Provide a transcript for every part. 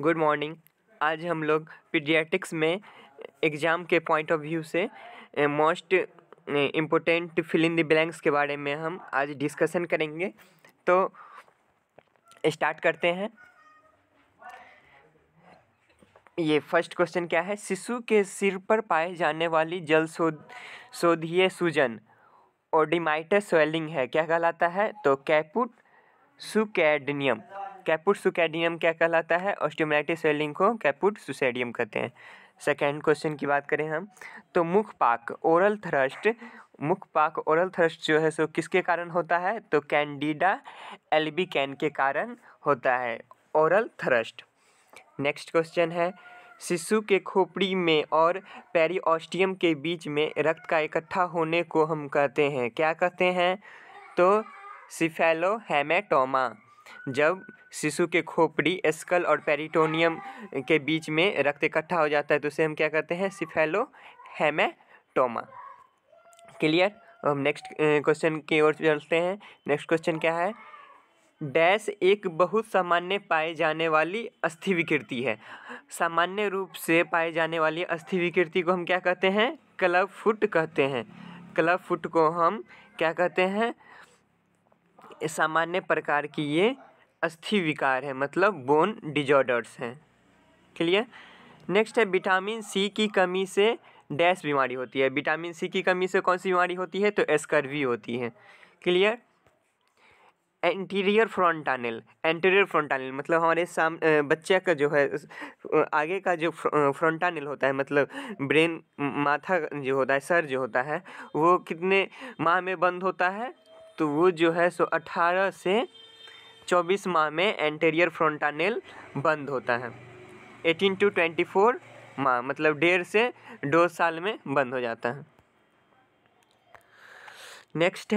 Good morning. आज हम लोग पीडियाट्रिक्स में एग्ज़ाम के पॉइंट ऑफ व्यू से most important fill in the blanks के बारे में हम आज डिस्कशन करेंगे। तो स्टार्ट करते हैं। ये फर्स्ट क्वेश्चन क्या है? शिशु के सिर पर पाए जाने वाली जल शोधीय सूजन ओडिमाइटस स्वेलिंग है, क्या कहलाता है? तो कैपुट सुकैडियम। कैपुट सुकैडियम क्या कहलाता है? ऑस्टियोमाइटिस स्वेलिंग को कैपुट सुसैडियम कहते हैं। सेकेंड क्वेश्चन की बात करें हम, तो मुखपाक ओरल थ्रस्ट जो है सो किसके कारण होता है? तो कैंडिडा एल्बिकैन के कारण होता है ओरल थ्रस्ट। नेक्स्ट क्वेश्चन है, शिशु के खोपड़ी में और पेरिओस्टियम के बीच में रक्त का इकट्ठा होने को हम कहते हैं, क्या कहते हैं? तो सिफेलोहेमेटोमा। जब शिशु के खोपड़ी, स्कल और पेरिटोनियम के बीच में रक्त इकट्ठा हो जाता है तो उसे हम क्या कहते हैं? सिफेलोहेमेटोमा। क्लियर? हम नेक्स्ट क्वेश्चन की ओर चलते हैं। नेक्स्ट क्वेश्चन क्या है? डैश एक बहुत सामान्य पाए जाने वाली अस्थि विकृति है। सामान्य रूप से पाए जाने वाली अस्थि विकृति को हम क्या कहते हैं? क्लब फुट कहते हैं। क्लब फुट को हम क्या कहते हैं? सामान्य प्रकार की ये अस्थि विकार है, मतलब बोन डिजॉर्डर्स हैं। क्लियर? नेक्स्ट है, विटामिन सी की कमी से डैश बीमारी होती है। विटामिन सी की कमी से कौन सी बीमारी होती है? तो स्कर्वी होती है। क्लियर? एंटीरियर फ्रंटानल मतलब हमारे बच्चे का जो है आगे का जो फ्रंटानल होता है, मतलब ब्रेन, माथा जो होता है, सर जो होता है, वो कितने माह में बंद होता है? तो वो जो है सो 18 से 24 माह में एंटीरियर फ्रंटानल बंद होता है। 18 to 24 माह मतलब 1.5 से 2 साल में बंद हो जाता है। नेक्स्ट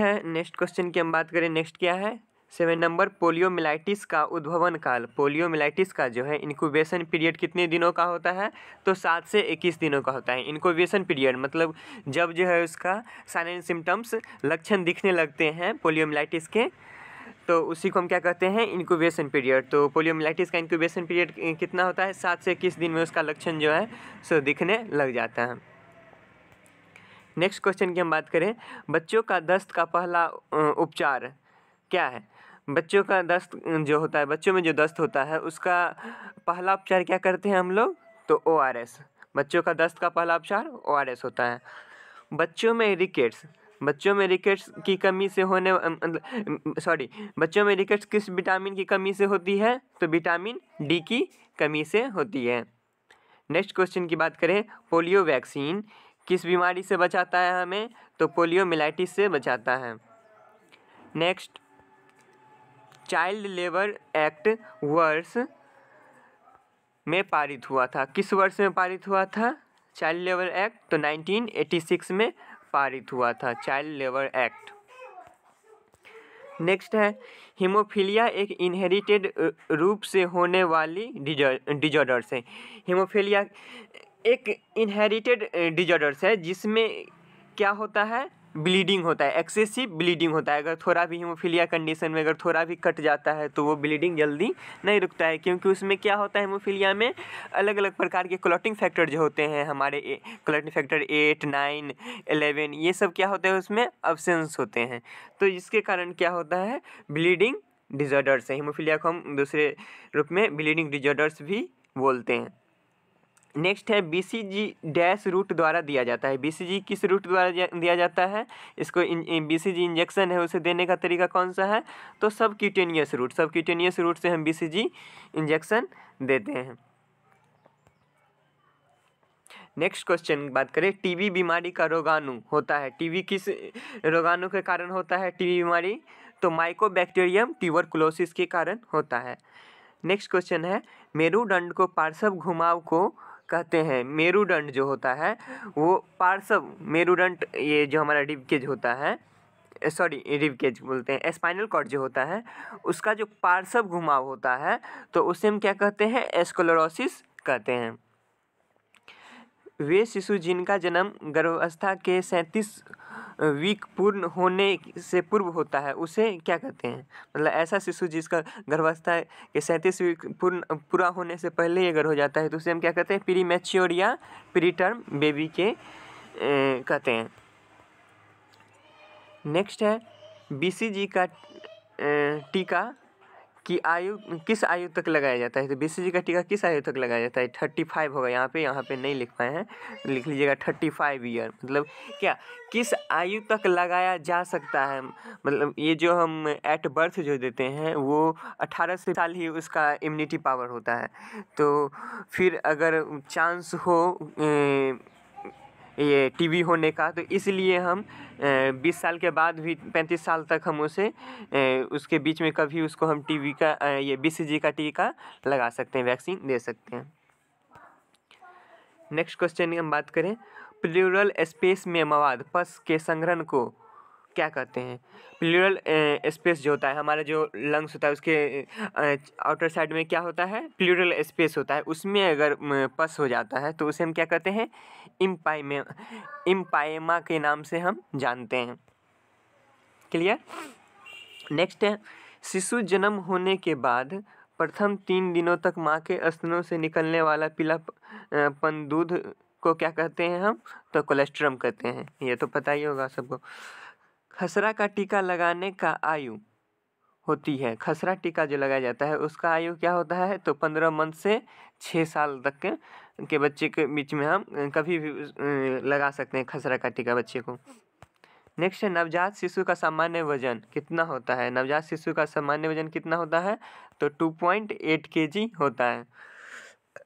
क्वेश्चन की हम बात करें। नेक्स्ट क्या है? 7 नंबर, पोलियोमिलाइटिस का उद्भवन काल। पोलियोमिलाइटिस का जो है इनक्यूबेशन पीरियड कितने दिनों का होता है? तो 7 से 21 दिनों का होता है। इनक्यूबेशन पीरियड मतलब जब जो है उसका साइन एंड सिम्टम्स, लक्षण दिखने लगते हैं पोलियोमिलाइटिस के, तो उसी को हम क्या कहते हैं? Incubation period. तो पोलियोमिलाइटिस का इनक्यूबेशन पीरियड कितना होता है? 7 से 21 दिन में उसका लक्षण जो है सो दिखने लग जाता है। नेक्स्ट क्वेश्चन की हम बात करें, बच्चों का दस्त का पहला उपचार क्या है? बच्चों का दस्त जो होता है, बच्चों में जो दस्त होता है उसका पहला उपचार क्या करते हैं हम लोग? तो ORS। बच्चों का दस्त का पहला उपचार ORS होता है। बच्चों में रिकेट्स की कमी से होने बच्चों में रिकेट्स किस विटामिन की कमी से होती है? तो विटामिन डी की कमी से होती है। नेक्स्ट क्वेश्चन की बात करें, पोलियो वैक्सीन किस बीमारी से बचाता है हमें? तो पोलियोमिलाइटिस से बचाता है। नेक्स्ट, चाइल्ड लेबर एक्ट वर्ष में पारित हुआ था। किस वर्ष में पारित हुआ था चाइल्ड लेबर एक्ट? तो 1986 में पारित हुआ था चाइल्ड लेबर एक्ट। नेक्स्ट है, हीमोफीलिया एक इनहेरिटेड रूप से होने वाली डिजॉर्डर्स है। हीमोफीलिया एक इनहेरिटेड डिजॉर्डर्स है जिसमें क्या होता है? ब्लीडिंग होता है, एक्सेसिव ब्लीडिंग होता है। अगर थोड़ा भी हीमोफीलिया कंडीशन में अगर थोड़ा भी कट जाता है तो वो ब्लीडिंग जल्दी नहीं रुकता है, क्योंकि उसमें क्या होता है? हीमोफीलिया में अलग अलग प्रकार के क्लॉटिंग फैक्टर जो होते हैं हमारे, क्लॉटिंग फैक्टर 8, 9, 11, ये सब क्या होते हैं? उसमें अब्सेंस होते हैं। तो इसके कारण क्या होता है? ब्लीडिंग डिजॉर्डर्स है। हीमोफीलिया को हम दूसरे रूप में ब्लीडिंग डिजॉर्डर्स भी बोलते हैं। नेक्स्ट है, BCG डैश रूट द्वारा दिया जाता है। BCG किस रूट द्वारा दिया जाता है? इसको BCG इंजेक्शन है, उसे देने का तरीका कौन सा है? तो सबक्यूटेनियस रूट से हम BCG इंजेक्शन देते हैं। नेक्स्ट क्वेश्चन बात करें, टीबी बीमारी का रोगाणु होता है। टीबी किस रोगाणु के कारण होता है टीबी बीमारी? तो माइकोबैक्टीरियम ट्यूबरकुलोसिस के कारण होता है। नेक्स्ट क्वेश्चन है, मेरुदंड को पार्श्व घुमाव को कहते हैं। मेरुदंड जो होता है वो पार्श्व, मेरुदंड ये जो हमारा रिबकेज होता है, रिबकेज बोलते हैं, स्पाइनल कॉर्ड जो होता है उसका जो पार्श्व घुमाव होता है तो उसे हम क्या कहते हैं? स्क्लेरोसिस कहते हैं। वे शिशु जिनका जन्म गर्भावस्था के 37 वीक पूर्ण होने से पूर्व होता है उसे क्या कहते हैं? मतलब ऐसा शिशु जिसका गर्भावस्था के 37 वीक पूरा होने से पहले ही अगर हो जाता है तो उसे हम क्या कहते हैं? प्री मैच्योर या प्री टर्म बेबी के कहते हैं। नेक्स्ट है BCG का टीका की आयु किस आयु तक लगाया जाता है? तो BCG का टीका किस आयु तक लगाया जाता है? 35 होगा। यहाँ पे नहीं लिख पाए हैं, लिख लीजिएगा 35 ईयर। मतलब क्या किस आयु तक लगाया जा सकता है? मतलब ये जो हम एट बर्थ जो देते हैं वो 18 साल ही उसका इम्यूनिटी पावर होता है। तो फिर अगर चांस हो ये TB होने का तो इसलिए हम 20 साल के बाद भी 35 साल तक हम उसे उसके बीच में कभी उसको हम TB का ये BCG का टीका लगा सकते हैं, वैक्सीन दे सकते हैं। नेक्स्ट क्वेश्चन की हम बात करें, प्लूरल स्पेस में मवाद पस के संग्रहण को क्या कहते हैं? प्लूरल स्पेस जो होता है हमारा जो लंग्स होता है उसके आउटर साइड में क्या होता है? प्लूरल स्पेस होता है। उसमें अगर पस हो जाता है तो उसे हम क्या कहते हैं? इम्पाइमा के नाम से हम जानते हैं। क्लियर? नेक्स्ट है, शिशु जन्म होने के बाद प्रथम 3 दिनों तक माँ के स्तनों से निकलने वाला पीलापन दूध को क्या कहते हैं हम? तो कोलेस्ट्रम कहते हैं। ये तो पता ही होगा सबको। खसरा का टीका लगाने का आयु होती है, खसरा टीका जो लगाया जाता है उसका आयु क्या होता है? तो 15 मंथ से 6 साल तक के बच्चे के बीच में हम कभी भी लगा सकते हैं खसरा का टीका बच्चे को। नेक्स्ट है, नवजात शिशु का सामान्य वजन कितना होता है? नवजात शिशु का सामान्य वजन कितना होता है? तो 2.8 kg होता है।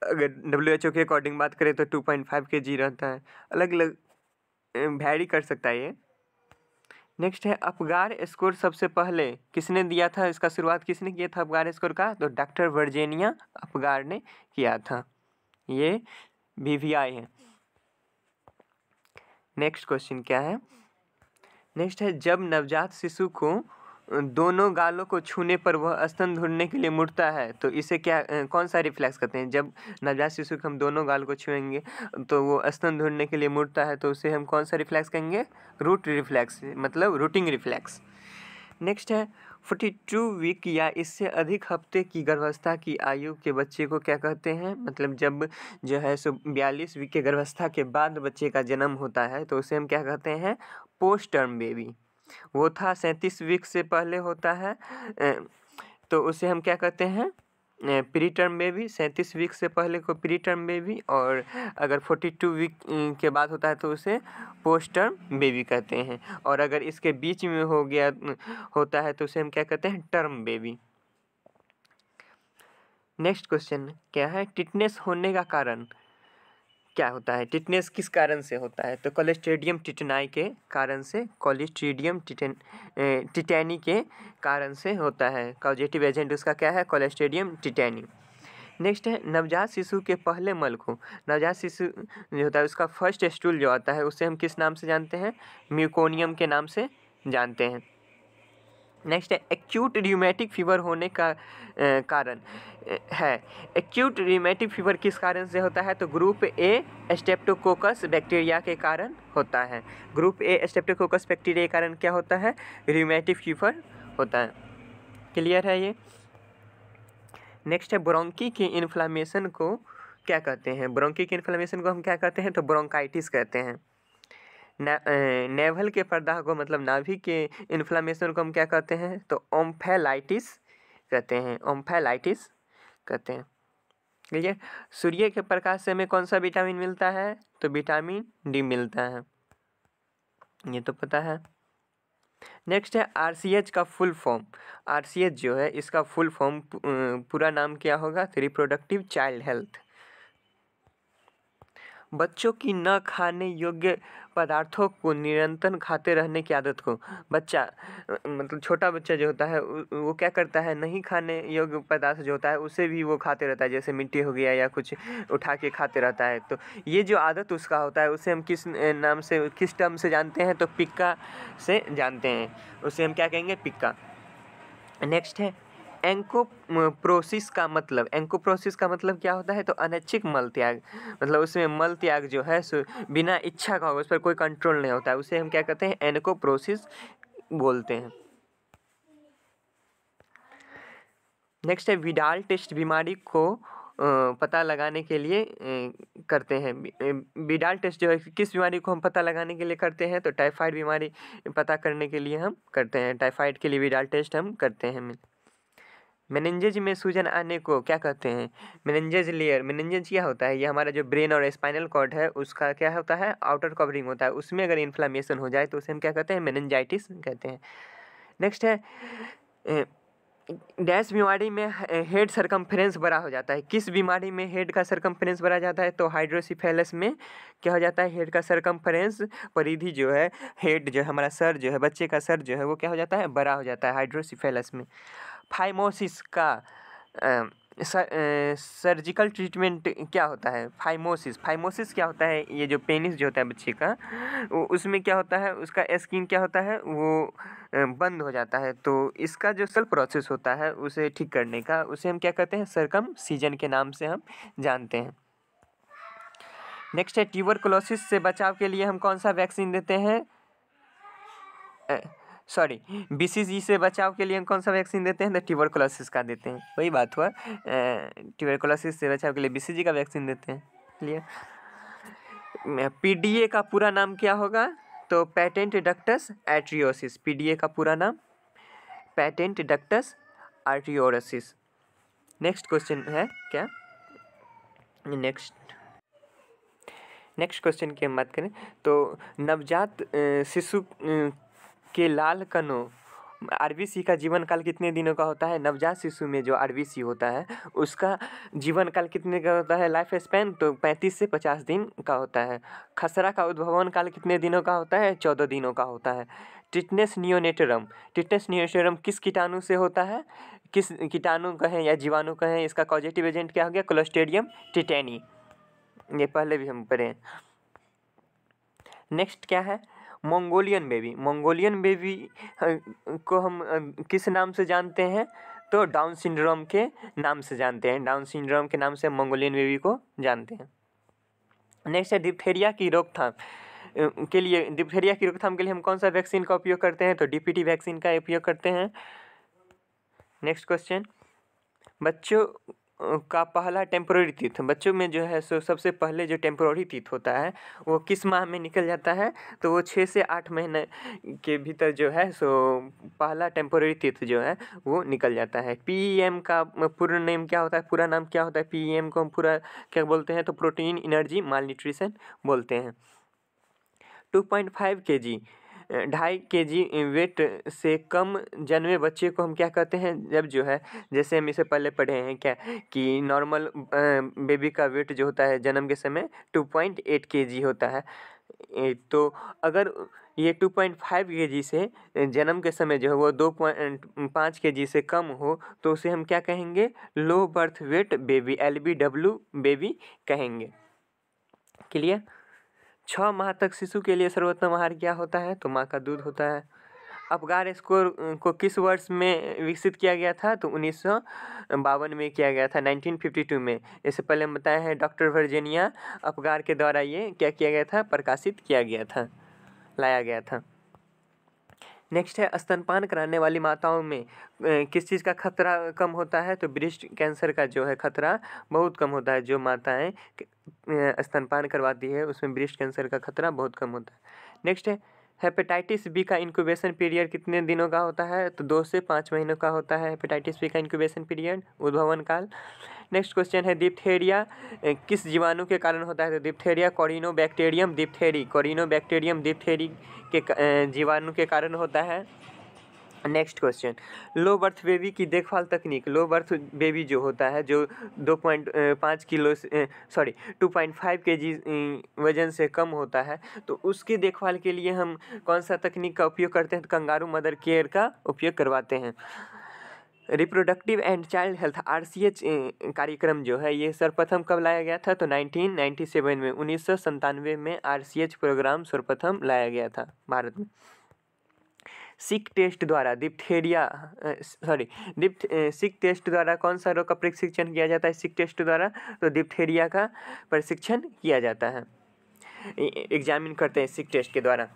अगर WHO के अकॉर्डिंग बात करें तो 2.5 kg रहता है। अलग अलग वैरी कर सकता है ये। नेक्स्ट है, अपगार स्कोर सबसे पहले किसने दिया था? इसका शुरुआत किसने किया था अपगार स्कोर का? तो डॉक्टर वर्जीनिया अपगार ने किया था। ये BVI है। नेक्स्ट क्वेश्चन क्या है? नेक्स्ट है, जब नवजात शिशु को दोनों गालों को छूने पर वह स्तन ढूंढने के लिए मुड़ता है तो इसे क्या कौन सा रिफ्लेक्स कहते हैं? जब नवजात शिशु को हम दोनों गाल को छुएंगे तो वो स्तन ढूंढने के लिए मुड़ता है तो उसे हम कौन सा रिफ्लेक्स कहेंगे? रूट रिफ्लेक्स, मतलब रूटिंग रिफ्लेक्स। नेक्स्ट है, 42 वीक या इससे अधिक हफ्ते की गर्भावस्था की आयु के बच्चे को क्या कहते हैं? मतलब जब जो है 42 वीक के गर्भावस्था के बाद बच्चे का जन्म होता है तो उसे हम क्या कहते हैं? Post term baby. वो था 37 वीक से पहले होता है तो उसे हम क्या कहते हैं? Pre term baby. 37 वीक से पहले को प्री टर्म बेबी, और अगर 42 वीक के बाद होता है तो उसे पोस्ट टर्म बेबी कहते हैं। और अगर इसके बीच में हो गया होता है तो उसे हम क्या कहते हैं? Term baby. नेक्स्ट क्वेश्चन क्या है? टिटनेस होने का कारण क्या होता है? टिटनेस किस कारण से होता है? तो क्लोस्ट्रीडियम टिटेनाई के कारण से, क्लोस्ट्रीडियम टिटेनी के कारण से होता है। कॉजेटिव एजेंट उसका क्या है? Clostridium tetani. नेक्स्ट है, नवजात शिशु के पहले मल को, नवजात शिशु जो होता है उसका फर्स्ट स्टूल जो आता है उसे हम किस नाम से जानते हैं? म्यूकोनियम के नाम से जानते हैं। नेक्स्ट है, एक्यूट रियूमेटिक फीवर होने का कारण है। एक्यूट रियूमेटिक फीवर किस कारण से होता है? तो ग्रुप ए स्ट्रेप्टोकोकस बैक्टीरिया के कारण होता है। ग्रुप ए स्ट्रेप्टोकोकस बैक्टीरिया के कारण क्या होता है? रियूमेटिक फीवर होता है। क्लियर है ये? नेक्स्ट है, ब्रोंकी के इन्फ्लामेशन को क्या कहते हैं? ब्रोंकी के इन्फ्लामेशन को हम क्या कहते हैं? तो ब्रोंकाइटिस कहते हैं। नेवल के प्रदाह को, मतलब नाभि के इन्फ्लामेशन को हम क्या कहते हैं? तो ओम्फेलाइटिस कहते हैं। ओम्फेलाइटिस कहते हैं। ठीक है। सूर्य के प्रकाश से हमें कौन सा विटामिन मिलता है? तो विटामिन डी मिलता है, ये तो पता है। नेक्स्ट है, RCH का फुल फॉर्म। RCH जो है इसका फुल फॉर्म पूरा नाम क्या होगा? तो रिप्रोडक्टिव चाइल्ड हेल्थ। बच्चों की न खाने योग्य पदार्थों को निरंतर खाते रहने की आदत को, बच्चा मतलब छोटा बच्चा जो होता है वो क्या करता है? नहीं खाने योग्य पदार्थ जो होता है उसे भी वो खाते रहता है, जैसे मिट्टी हो गया या कुछ उठा के खाते रहता है। तो ये जो आदत उसका होता है उसे हम किस नाम से, किस टर्म से जानते हैं? तो पिक्का से जानते हैं। उसे हम क्या कहेंगे? पिक्का। नेक्स्ट है, एंकोप्रोसिस का मतलब क्या होता है? तो अनैच्छिक मल त्याग, मतलब उसमें मल त्याग जो है सो बिना इच्छा का होगा, उस पर कोई कंट्रोल नहीं होता है, उसे हम क्या कहते हैं? एंकोप्रोसिस बोलते हैं। नेक्स्ट है विडाल टेस्ट बीमारी को पता लगाने के लिए करते हैं। विडाल टेस्ट जो है किस बीमारी को हम पता लगाने के लिए करते हैं? तो टाइफाइड बीमारी पता करने के लिए हम करते हैं। टाइफाइड के लिए विडाल टेस्ट हम करते हैं। मेनिंजेज में सूजन आने को क्या कहते हैं? मेनिंजेज लेयर। मेनिंजेज क्या होता है? ये हमारा जो ब्रेन और स्पाइनल कॉर्ड है उसका क्या होता है? आउटर कवरिंग होता है, उसमें अगर इन्फ्लामेशन हो जाए तो उसे हम क्या कहते हैं? मेनिंजाइटिस कहते हैं। नेक्स्ट है डैश बीमारी में हेड सरकमफ्रेंस बड़ा हो जाता है। किस बीमारी में हेड का सरकमफ्रेंस बढ़ा जाता है? तो हाइड्रोसिफेलस में क्या हो जाता है? हेड का सरकमफ्रेंस, परिधि जो है, हेड जो है हमारा सर जो है, बच्चे का सर जो है वो क्या हो जाता है? बड़ा हो जाता है हाइड्रोसिफेलस में। फाइमोसिस का सर्जिकल ट्रीटमेंट क्या होता है? फाइमोसिस क्या होता है? ये जो पेनिस जो होता है बच्चे का, उसमें क्या होता है? उसका स्किन क्या होता है? वो बंद हो जाता है, तो इसका जो सेल प्रोसेस होता है उसे ठीक करने का, उसे हम क्या कहते हैं? सर्कमसिजन के नाम से हम जानते हैं। नेक्स्ट है ट्यूबरकुलोसिस से बचाव के लिए हम कौन सा वैक्सीन देते हैं? BCG से बचाव के लिए हम कौन सा वैक्सीन देते हैं? तो ट्यूबरकुलोसिस का देते हैं। वही बात हुआ, ट्यूबरकुलोसिस से बचाव के लिए BCG का वैक्सीन देते हैं। क्लियर? PDA का पूरा नाम क्या होगा? तो पेटेंट डक्टस एट्रियोसिस। PDA का पूरा नाम पेटेंट डक्टस आर्टियोरसिस। नेक्स्ट क्वेश्चन है क्या? नेक्स्ट क्वेश्चन की हम बात करें तो नवजात शिशु के लाल कणों RBC का जीवन काल कितने दिनों का होता है? नवजात शिशु में जो RBC होता है उसका जीवन काल कितने का होता है? लाइफ स्पैन तो 35 से 50 दिन का होता है। खसरा का उद्भवन काल कितने दिनों का होता है? 14 दिनों का होता है। टिटनेस नियोनेटरम किस कीटाणु से होता है? किस कीटाणु कहें या जीवाणु कहें, इसका कॉजेटिव एजेंट क्या हो गया? Clostridium tetani. ये पहले भी हम पढ़े हैं। नेक्स्ट क्या है? मंगोलियन बेबी को हम किस नाम से जानते हैं? तो डाउन सिंड्रोम के नाम से जानते हैं। डाउन सिंड्रोम के नाम से मंगोलियन बेबी को जानते हैं। नेक्स्ट है डिप्थेरिया की रोकथाम के लिए हम कौन सा वैक्सीन का उपयोग करते हैं? तो DPT वैक्सीन का उपयोग करते हैं। नेक्स्ट क्वेश्चन, बच्चों का पहला टेम्पोररी टीथ, बच्चों में जो है सो सबसे पहले जो टेम्पोररी टीथ होता है वो किस माह में निकल जाता है? तो वो 6 से 8 महीने के भीतर जो है सो पहला टेम्पोररी टीथ जो है वो निकल जाता है। PEM का पूर्ण नेम क्या होता है? पूरा नाम क्या होता है? PEM को हम पूरा क्या बोलते हैं? तो प्रोटीन एनर्जी माल न्यूट्रिशन बोलते हैं। 2.5 kg 2.5 kg वेट से कम जन्मे बच्चे को हम क्या कहते हैं? जब जो है, जैसे हम इसे पहले पढ़े हैं क्या कि नॉर्मल बेबी का वेट जो होता है जन्म के समय 2.8 kg होता है। तो अगर ये 2.5 kg से जन्म के समय जो है वो 2.5 kg से कम हो तो उसे हम क्या कहेंगे? Low birth weight baby, LBW baby कहेंगे। क्लियर? 6 माह तक शिशु के लिए सर्वोत्तम आहार क्या होता है? तो माँ का दूध होता है। अपगार स्कोर को किस वर्ष में विकसित किया गया था? तो 1952 में किया गया था, 1952 में। इससे पहले हम बताए हैं डॉक्टर वर्जीनिया अपगार के द्वारा ये क्या किया गया था? प्रकाशित किया गया था, लाया गया था। नेक्स्ट है स्तनपान कराने वाली माताओं में किस चीज़ का खतरा कम होता है? तो ब्रेस्ट कैंसर का जो है खतरा बहुत कम होता है। जो माताएं स्तनपान करवाती है उसमें ब्रेस्ट कैंसर का खतरा बहुत कम होता है। नेक्स्ट है हेपेटाइटिस बी का इंक्यूबेशन पीरियड कितने दिनों का होता है? तो 2 से 5 महीनों का होता है हेपेटाइटिस बी का इंक्यूबेशन पीरियड, उद्भवन काल। नेक्स्ट क्वेश्चन है डिप्थेरिया किस जीवाणु के कारण होता है? तो डिप्थेरिया कोरिनोबैक्टीरियम डिप्थेरी के जीवाणु के कारण होता है। Next question, low birth baby की देखभाल तकनीक। लो बर्थ बेबी जो होता है जो 2.5 किलो 2.5 kg वजन से कम होता है तो उसकी देखभाल के लिए हम कौन सा तकनीक का उपयोग करते हैं? तो कंगारू मदर केयर का उपयोग करवाते हैं। Reproductive and child health RCH कार्यक्रम जो है ये सर्वप्रथम कब लाया गया था? तो 1997 में, 1997 में RCH प्रोग्राम सर्वप्रथम लाया गया था भारत में। सिक टेस्ट द्वारा सिक टेस्ट द्वारा कौन सा रोग का प्रशिक्षण किया जाता है? सिक टेस्ट द्वारा तो डिप्थेरिया का प्रशिक्षण किया जाता है, एग्जामिन करते हैं सिक टेस्ट के द्वारा।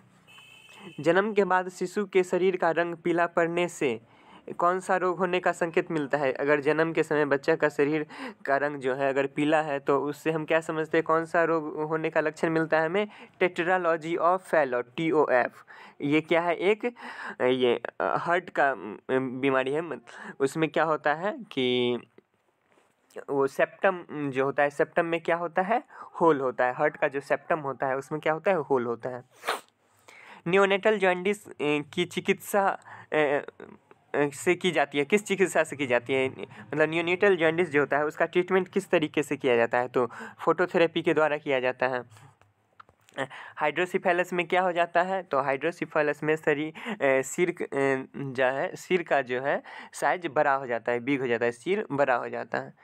जन्म के बाद शिशु के शरीर का रंग पीला पड़ने से कौन सा रोग होने का संकेत मिलता है? अगर जन्म के समय बच्चा का शरीर का रंग जो है अगर पीला है तो उससे हम क्या समझते हैं, कौन सा रोग होने का लक्षण मिलता है हमें? Tetralogy of Fallot, TOF। ये क्या है? एक ये हार्ट का बीमारी है। उसमें क्या होता है कि वो सेप्टम जो होता है, सेप्टम में क्या होता है? होल होता है। हार्ट का जो सेप्टम होता है उसमें क्या होता है? होल होता है। नियोनेटल जॉन्डिस की चिकित्सा से की जाती है, किस चिकित्सा से की जाती है? मतलब नियोनेटल जॉन्डिस जो होता है उसका ट्रीटमेंट किस तरीके से किया जाता है? तो फोटोथेरेपी के द्वारा किया जाता है। हाइड्रोसिफेलस में क्या हो जाता है? तो हाइड्रोसिफेलस में सिर का जो है साइज बड़ा हो जाता है, बिग हो जाता है, सिर बड़ा हो जाता है।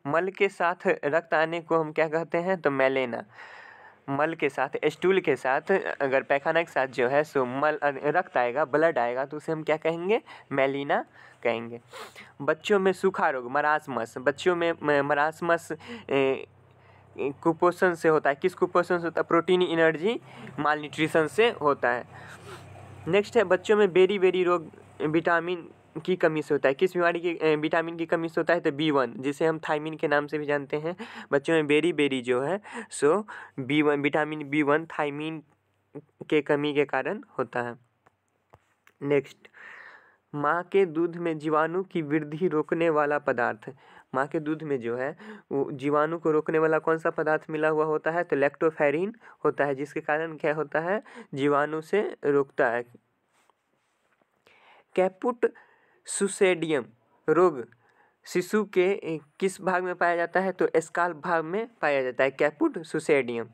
मल के साथ रक्त आने को हम क्या कहते हैं? तो मेलेना। मल के साथ, स्टूल के साथ, अगर पैखाना के साथ जो है सो रक्त आएगा, ब्लड आएगा तो उसे हम क्या कहेंगे? मेलिना कहेंगे। बच्चों में सूखा रोग, मरासमस, बच्चों में मरासमस कुपोषण से होता है। किस कुपोषण से होता है? प्रोटीन एनर्जी मालन्यूट्रिशन से होता है। नेक्स्ट है बच्चों में बेरी रोग विटामिन की कमी से होता है। किस बीमारी की विटामिन की कमी से होता है? तो B1, जिसे हम थायमिन के नाम से भी जानते हैं। बच्चों में बेरी जो है सो B1, विटामिन B1 थायमिन के कमी के कारण होता है। नेक्स्ट, माँ के दूध में जीवाणु की वृद्धि रोकने वाला पदार्थ। माँ के दूध में जो है वो जीवाणु को रोकने वाला कौन सा पदार्थ मिला हुआ होता है? तो लैक्टोफेरिन होता है, जिसके कारण क्या होता है? जीवाणु से रोकता है। कैपुट सुसेडियम रोग शिशु के किस भाग में पाया जाता है? तो स्काल्प भाग में पाया जाता है, कैपुट सुसेडियम।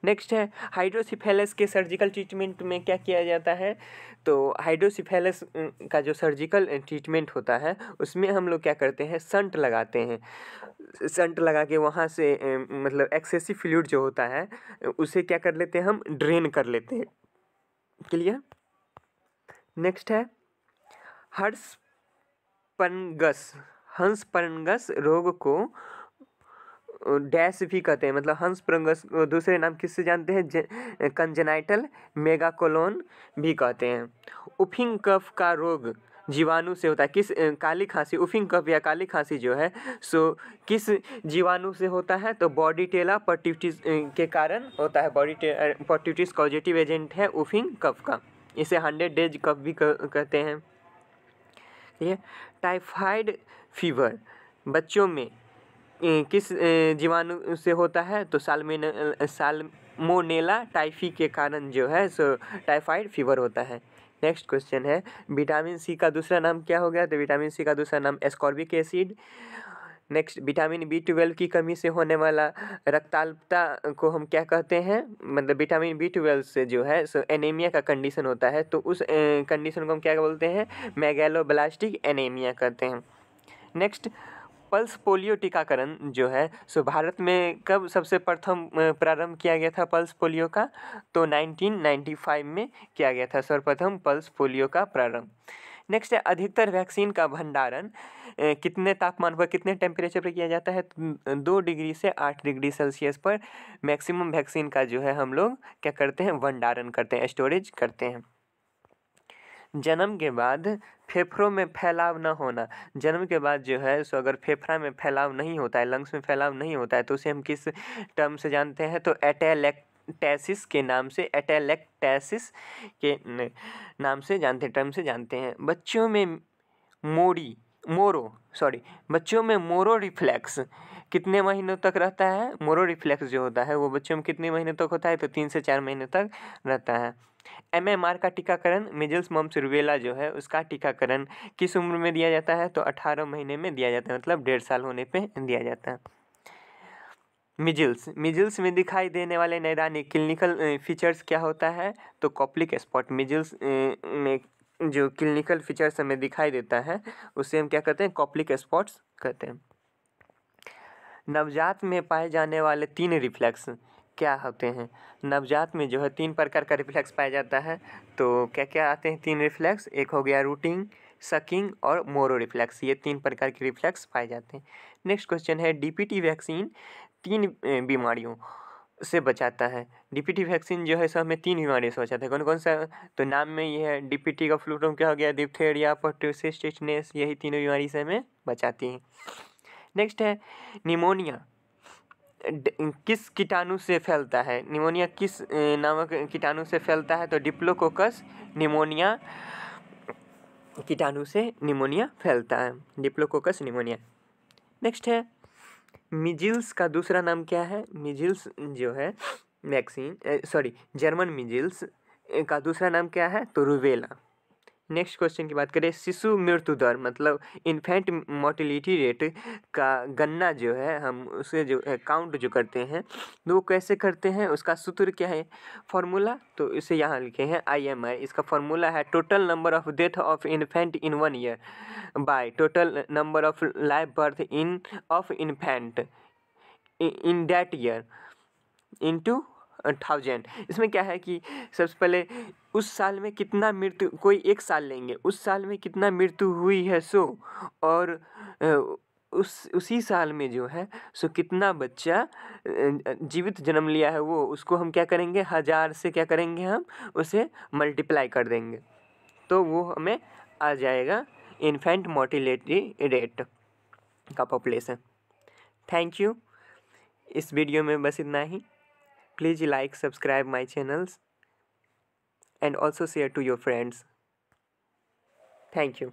नेक्स्ट है हाइड्रोसिफेलस के सर्जिकल ट्रीटमेंट में क्या किया जाता है? तो हाइड्रोसिफेलस का जो सर्जिकल ट्रीटमेंट होता है उसमें हम लोग क्या करते हैं? संट लगाते हैं। संट लगा के वहाँ से मतलब एक्सेसिव फ्लूइड जो होता है उसे क्या कर लेते हैं? हम ड्रेन कर लेते हैं। क्लियर? नेक्स्ट है हंसपरगस रोग को डैश भी कहते हैं। मतलब हंसपरगस दूसरे नाम किससे जानते हैं? कंजेनाइटल मेगाकोलोन भी कहते हैं। उफिंग कफ का रोग जीवाणु से होता है। किस काली खांसी, उफिंग कफ या काली खांसी जो है सो किस जीवाणु से होता है? तो बॉडीटेला पर्ट्यूटिस के कारण होता है। पर्ट्यूटिस कॉजेटिव एजेंट है उफिंग कफ का। इसे 100 डेज कफ भी कहते हैं। ये टाइफाइड फीवर बच्चों में किस जीवाणु से होता है? तो साल्मोनेला टाइफी के कारण जो है सो टाइफाइड फीवर होता है। नेक्स्ट क्वेश्चन है विटामिन सी का दूसरा नाम क्या हो गया? तो विटामिन सी का दूसरा नाम ascorbic acid. Next, vitamin B12 की कमी से होने वाला रक्ताल्पता को हम क्या कहते हैं? मतलब विटामिन B12 से जो है सो एनीमिया का कंडीशन होता है, तो उस कंडीशन को हम क्या बोलते हैं? मेगैलोब्लास्टिक एनीमिया कहते हैं। नेक्स्ट, पल्स पोलियो टीकाकरण जो है सो भारत में कब सबसे प्रथम प्रारंभ किया गया था पल्स पोलियो का? तो 1995 में किया गया था सर्वप्रथम पल्स पोलियो का प्रारंभ। नेक्स्ट है अधिकतर वैक्सीन का भंडारण कितने तापमान पर, कितने टेम्परेचर पर किया जाता है? 2 डिग्री से 8 डिग्री सेल्सियस पर मैक्सिमम वैक्सीन का जो है हम लोग क्या करते हैं? भंडारण करते हैं, स्टोरेज करते हैं। जन्म के बाद फेफड़ों में फैलाव न होना। जन्म के बाद जो है सो अगर फेफड़ा में फैलाव नहीं होता है, लंग्स में फैलाव नहीं होता है तो उसे हम किस टर्म से जानते हैं? तो एटेलेक्टेसिस के नाम से, एटेलेक्टेसिस के नाम से जानते, टर्म से जानते हैं। बच्चों में बच्चों में मोरो रिफ्लेक्स कितने महीनों तक रहता है? मोरो रिफ्लेक्स जो होता है वो बच्चों में कितने महीने तक होता है? तो 3 से 4 महीने तक रहता है। MMR का टीकाकरण, मीजल्स मम्प्स रूबेला जो है उसका टीकाकरण किस उम्र में दिया जाता है? तो 18 महीने में दिया जाता है, मतलब 1.5 साल होने पे दिया जाता है। मिजल्स में दिखाई देने वाले नैदानिक क्लिनिकल फीचर्स क्या होता है? तो कॉप्लिक स्पॉट। मिजल्स में जो क्लिनिकल फीचर्स हमें दिखाई देता है उसे हम क्या कहते हैं? कॉप्लिक स्पॉट्स कहते हैं। नवजात में पाए जाने वाले 3 रिफ्लेक्स क्या होते हैं? नवजात में जो है 3 प्रकार का रिफ्लेक्स पाया जाता है। तो क्या क्या आते हैं 3 रिफ्लेक्स? एक हो गया रूटिंग, सकिंग और मोरो रिफ्लेक्स। ये 3 प्रकार के रिफ्लेक्स पाए जाते हैं। नेक्स्ट क्वेश्चन है डीपीटी वैक्सीन 3 बीमारियों से बचाता है। डीपीटी वैक्सीन जो है सो हमें 3 बीमारियों से बचाता है। कौन कौन सा? तो नाम में ये है। डीपीटी का फुल फॉर्म क्या हो गया? Diphtheria, pertussis, tetanus. यही तीनों बीमारी से हमें बचाती हैं। नेक्स्ट है निमोनिया किस कीटाणु से फैलता है? निमोनिया किस नामक कीटाणु से फैलता है? तो डिप्लोकोकस निमोनिया कीटाणु से निमोनिया फैलता है। Diplococcus pneumonia. नेक्स्ट है मीजिल्स का दूसरा नाम क्या है? मीजिल्स जो है वैक्सीन जर्मन मीजिल्स का दूसरा नाम क्या है? तो रूबेला। नेक्स्ट क्वेश्चन की बात करें शिशु मृत्यु दर मतलब इन्फेंट मोर्टेलिटी रेट का गणना जो है हम उसे जो काउंट जो करते हैं वो कैसे करते हैं? उसका सूत्र क्या है? फॉर्मूला तो इसे यहाँ लिखे हैं IMI। इसका फॉर्मूला है total number of death of infant in 1 year by total number of live birth in of infant in that year into 1000। इसमें क्या है कि सबसे पहले उस साल में कितना मृत्यु, कोई एक साल लेंगे, उस साल में कितना मृत्यु हुई है सो, और उसी साल में जो है सो कितना बच्चा जीवित जन्म लिया है वो, उसको हम क्या करेंगे 1000 से क्या करेंगे हम उसे मल्टीप्लाई कर देंगे तो वो हमें आ जाएगा इन्फेंट मोर्टेलिटी रेट का पॉपुलेशन। Thank you. इस वीडियो में बस इतना ही। Please like, subscribe my channels and also share to your friends. Thank you.